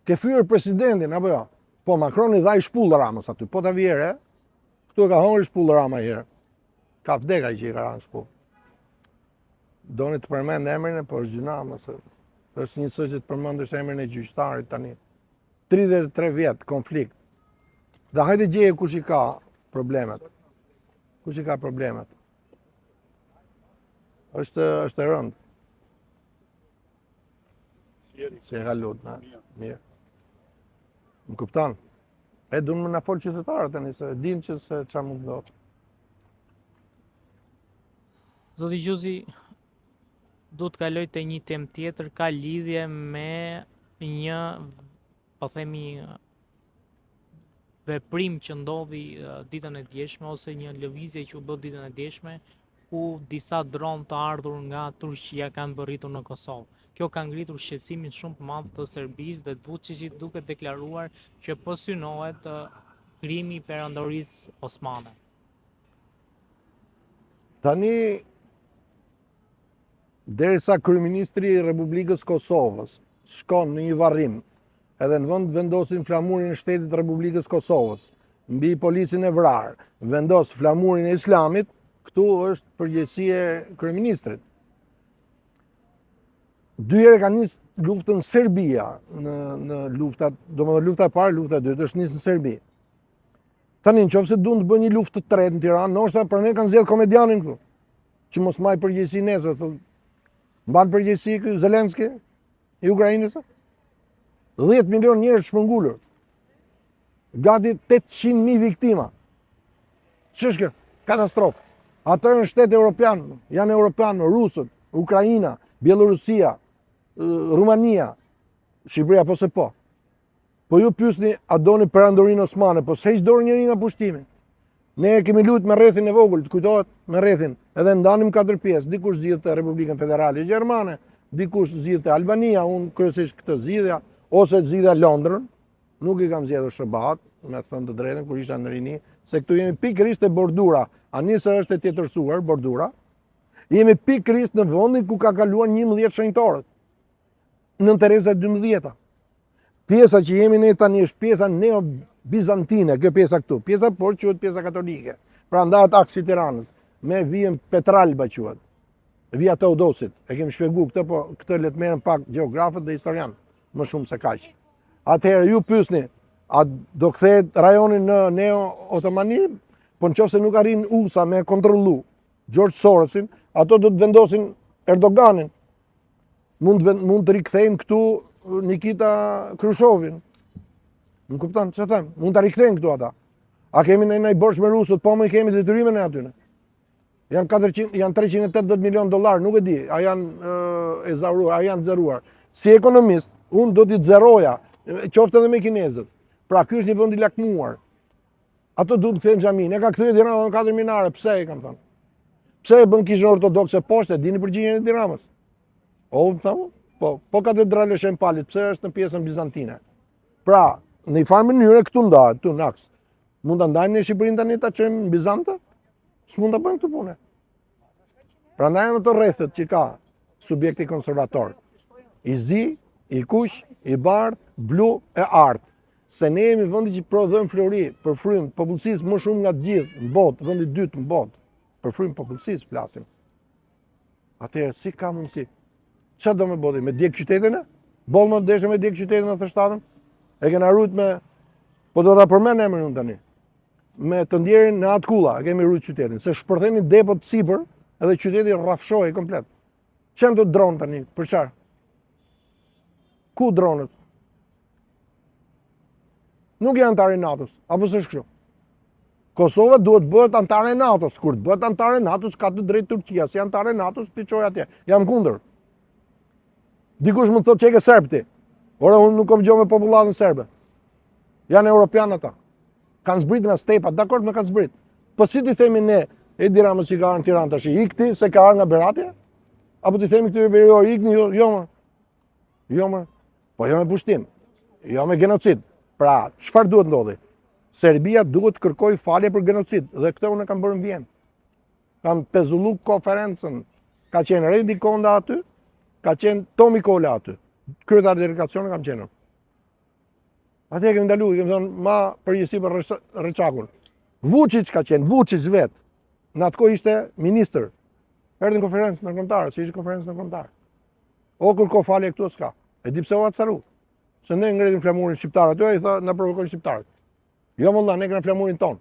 ke fyrë presidentin, apo jo? Po Macroni dha i shpullë Ramës aty, po ta vjerë, këtu e ka hongër i shpullë Rama herë. Ka vdeka që i ka ranë shpullë. Doni të përmend emrin, po është gjuna, mëse. Është njësoj që të përmendësh emrin e gjyqtarit tani. 33 vjetë konflikt. Dhe hajde gjeje kush i ka problemet. Kush i ka problemet. Është e rëndë. Si e ka lutë, mirë. Më kuptan. E du më në folë qytetarët tani, se dim që se qa mund do. Zoti Gjuzi, du të kaloj të një tem tjetër, ka lidhje me një, po themi, veprim që ndodhi ditën e djeshme, ose një lëvizje që u bë ditën e djeshme, ku disa dronë të ardhur nga Turqia kanë bërritur në Kosovë. Kjo ka ngritur shqetësimin shumë të madh të Serbisë dhe të Vučićit duke deklaruar që po synohet krimi i perandorisë osmane. Tani, derisa kryeministri i Republikës Kosovës shkon në një varrim, edhe në vend vendosin flamurin e shtetit të Republikës Kosovës, mbi policin e vrarë, vendos flamurin e Islamit, këtu është përgjegjësia e kryeministrit. 2 herë ka nisë luftën Serbia në luftat, domethënë lufta e parë, lufta e dytë është nisë në Serbi. Tani nëse duan të bëjnë një luftë të tretë në Tiranë, ndoshta për ne kanë zgjedh komedianin këtu, që mos marr përgjegjësi nesër, thonë. Mban përgjegjësi ky Zelenski i Ukrainës? 10 milion njerëz shpërngulur. Gati 800.000 viktima. Ç'është kjo? Katastrofë. Ato janë shtetë europian, janë europian, rusët, Ukraina, Bielorusia, Rumania, Shqipëria po se po. Po ju pyesni a doni perandorinë osmane, po s'heq dorë njëri nga pushtimi. Ne kemi luajtur me rrethin e vogël, të kujtohet me rrethin, edhe ndanim 4 pjesë, dikush zgjidhte Republikën Federale Gjermane, dikush zgjidhte Albania, unë kryesisht këtë zgjidhja, ose zgjidhja Londrën, nuk i kam zgjedhur SBA-t, me të thënë të drejtën, kur isha në rini, se këtu jemi pikërisht e bordura, Anisër është e tjetërsuar, bordura, jemi pikërisht në vendin ku ka kaluar 11 shenjtorët, në Tereza 12. Pjesa që jemi ne tani është pjesa neo-bizantine, kjo pjesa këtu, pjesa por quhet pjesa katolike, pra ndahet aksi Tiranës, me vijën Petralba quhet, vija Teodosit, e kemi shpjeguar këtë, po këtë le të merren pak gjeografët dhe historianë, më shumë se kaq. Atëherë ju pyesni, a do kthehet rajoni në neo-otomani? Po nëse nuk arrin USA me kontrollu George Sorosin, ato do të vendosin Erdoganin. Mund të rikthejmë këtu Nikita Khrushchevin. Më kupton çfarë them? Mund ta rikthejmë këtu ata. A kemi ne borx me rusët, po më kemi detyrimin e aty ne. Janë 380 milion dollar, nuk e di, a janë a janë xeruar. Si ekonomist, unë do t'i xeroja, qoftë edhe me kinezët. Pra ky është një vend i lakmuar. Ato duhet të kthejnë xhamin. E ka kthyer Tirana në 4 minare, pse e kanë thënë? Pse e bën kishën ortodokse poshtë, dini përgjigjen e Tiranës? Po katedrale Shempalit, pse është në pjesën bizantine? Pra, në një farë mënyrë këtu ndahet, këtu në aks. Mund ta ndajmë në Shqipërinë tani ta çojmë në Bizantë? S'mund ta bëjmë këtë punë. Prandaj janë ato rrethet që ka subjekti konservator. I zi, i kuq, i bardh, blu e art. Se ne jemi vendi që prodhojmë flori për frym popullsisë më shumë nga të gjithë në botë, vendi i dytë në botë. Për frym popullsisë flasim. Atëherë si ka mundësi? Çfarë do me bëti? Me djeg qytetin e? Boll më deshë me djeg qytetin në të shtatën? E kena rujt me, po do ta përmend emrin unë tani. Me të ndjerin në atë kulla, e kemi rujt qytetin. Se shpërthenin depot sipër, edhe qyteti rrafshohej komplet. Çan do dron tani? Për çfarë? Ku dronët? Nuk janë antare NATO-s, apo s'është kështu? Kosova duhet bëhet antare NATO-s, kur të bëhet antare NATO-s ka të drejtë Turqia, si antare NATO-s ti çoj atje. Jam kundër. Dikush më thotë çeke serb ti. Ora unë nuk kam gjë me popullatën serbe. Janë europian ata. Kanë zbrit nga stepa, dakord me kanë zbrit. Po si ti themi ne, Edi Rama që ka në Tiranë tash, ikti se ka nga Beratja? Apo ti themi këtyre verior ikni, jo më. Jo më. Po jo me pushtim. Jo me genocid. Pra, çfarë duhet ndodhi? Serbia duhet të kërkojë falje për genocid, dhe këtë unë kam bërë në Vjenë. Kam pezullu konferencën, ka qenë Redi Konda aty, ka qenë Tomi Kola aty. Kryetar delegacioni kam qenë. Atje kemi ndalu, kemi thonë ma përgjësi për Rëçakun. Vučić ka qenë, Vučić vetë. Në atë kohë ishte ministër. Erdhi në konferencë ndërkombëtare, se ishte konferencë ndërkombëtare. O kërko falje këtu s'ka. E di pse u atësaru. Se ne ngretin flamurin shqiptar aty, i tha na provokojnë shqiptarët. Jo më ne kena flamurin ton.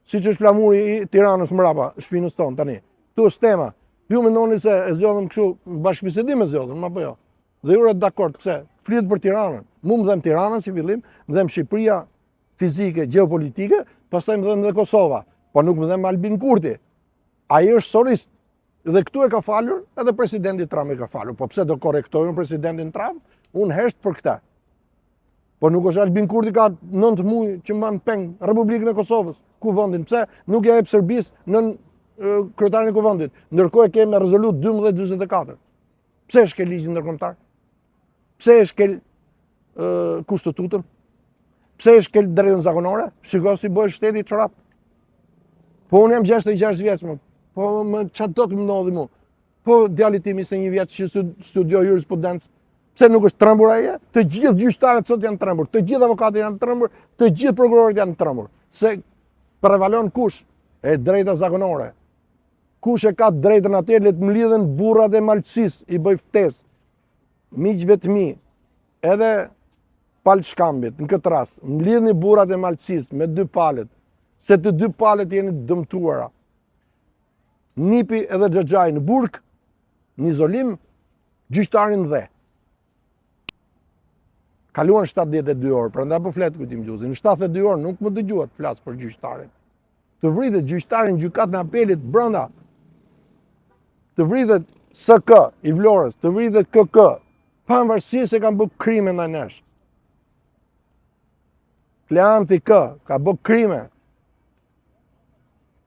Siç është flamuri i Tiranës mbrapa, shpinës ton tani. Tu është tema. Ju mendoni se e zgjodhëm kështu bashkëbisedim e zgjodhëm, apo jo? Dhe ju ret dakord pse? Flitet për Tiranën. Mu më dhem Tiranën si fillim, më dhem Shqipëria fizike, gjeopolitike, pastaj më dhem dhe Kosova. Po nuk më dhem Albin Kurti. Ai është sorist. Dhe këtu e ka falur, edhe presidenti Trump e ka falur. Po pse do korrektojnë presidentin Trump? Unë hesht për këta. Po nuk është Albin Kurti ka 9 muaj që mban peng Republikën e Kosovës. Ku vendin? Pse nuk ja jep Serbisë nën kryetarin e kuvendit? Ndërkohë kemi me rezolut 1244. Pse e shkel ligjin ndërkombëtar? Pse e shkel kushtetutën? Pse e shkel drejtën zakonore? Shiko si bëhet shteti i çorap. Po unë jam 66 vjeç më. Po më çfarë do të më ndodhi mua? Po djali tim ishte 1 vjeç që studioi jurisprudencë. Pse nuk është trembur ai? Të gjithë gjyqtarët sot janë trembur, të gjithë avokatët janë trembur, të gjithë prokurorët janë trembur. Se prevalon kush? E drejta zakonore. Kush e ka drejtën atje, le të mlidhen burrat e malçisë, i bëj ftesë. Miqve të mi, edhe palë shkambit, në këtë rast, mlidhni burrat e malçisë me 2 palët, se të 2 palët jeni dëmtuara. Nipi edhe Xhaxhai në burg, në izolim, gjyqtarin dhe. Kaluan 72 orë, prandaj po flet kujtim gjuzi. Në 72 orë nuk më dëgjuat flas për gjyqtarin. Të vritet gjyqtarin gjykatën e apelit brenda. Të vritet SK i Vlorës, të vritet KK, pavarësisht se kanë bërë krime ndaj nesh. Kleanti K ka bërë krime.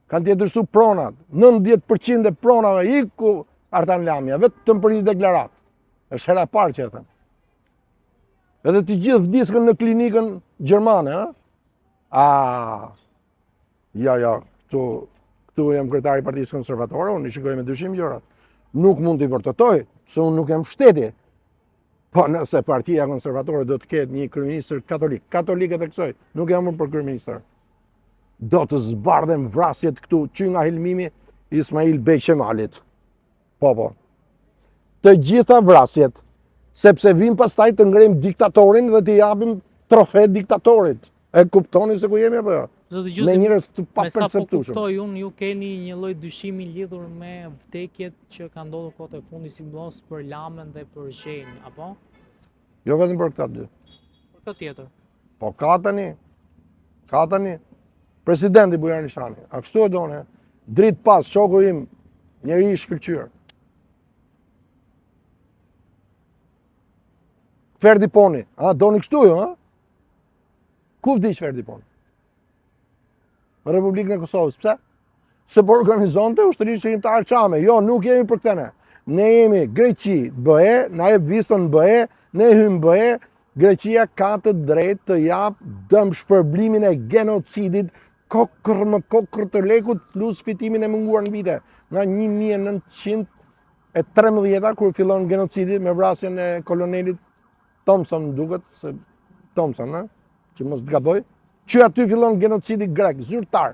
Kanë tjetërsu pronat. 90% e pronave iku Artan Lamia, vetëm për një deklaratë. Është hera e parë që e them. Edhe të gjithë vdiskën në klinikën gjermane, ha? Ja, këtu jam kryetari i Partisë Konservatore, unë i shikoj me dyshim gjërat. Nuk mund t'i vërtetoj, se unë nuk jam shteti. Po nëse Partia Konservatore do të ketë një kryeministër katolik, katoliket e kësoj, nuk jam unë për kryeministër. Do të zbardhem vrasjet këtu, që nga helmimi Ismail Bej Qemalit. Po. Të gjitha vrasjet, sepse vim pastaj të ngrejmë diktatorin dhe të japim trofe diktatorit. E kuptoni se ku jemi apo jo? Me njerëz të paperceptueshëm. Me sa po kuptoj unë, ju keni një lloj dyshimi lidhur me vdekjet që kanë ndodhur kohët e fundit, sidomos për Lamën dhe për Zhenj, apo? Jo vetëm për këta 2. Për këtë tjetër. Po ka tani. Presidenti Bujar Nishani, a kështu e done? Dritë pas, shoku im, njeri i shkëlqyer. Ferdi Poni, doni kështu jo, Ku vdiq Ferdi Poni? Në Republikën e Kosovës, pse? Se po organizonte ushtërinë shërimtare çame. Jo, nuk jemi për këtë ne. Ne jemi Greqi, BE, na jep vizën BE, ne hym BE, Greqia ka të drejtë të jap dëm shpërblimin e genocidit kokër të lekut plus fitimin e munguar në vite. Nga 1913 kur fillon genocidi me vrasjen e kolonelit Thompson duket, se Thompson, që mos të gaboj, që aty fillon genocidi grek, zyrtar.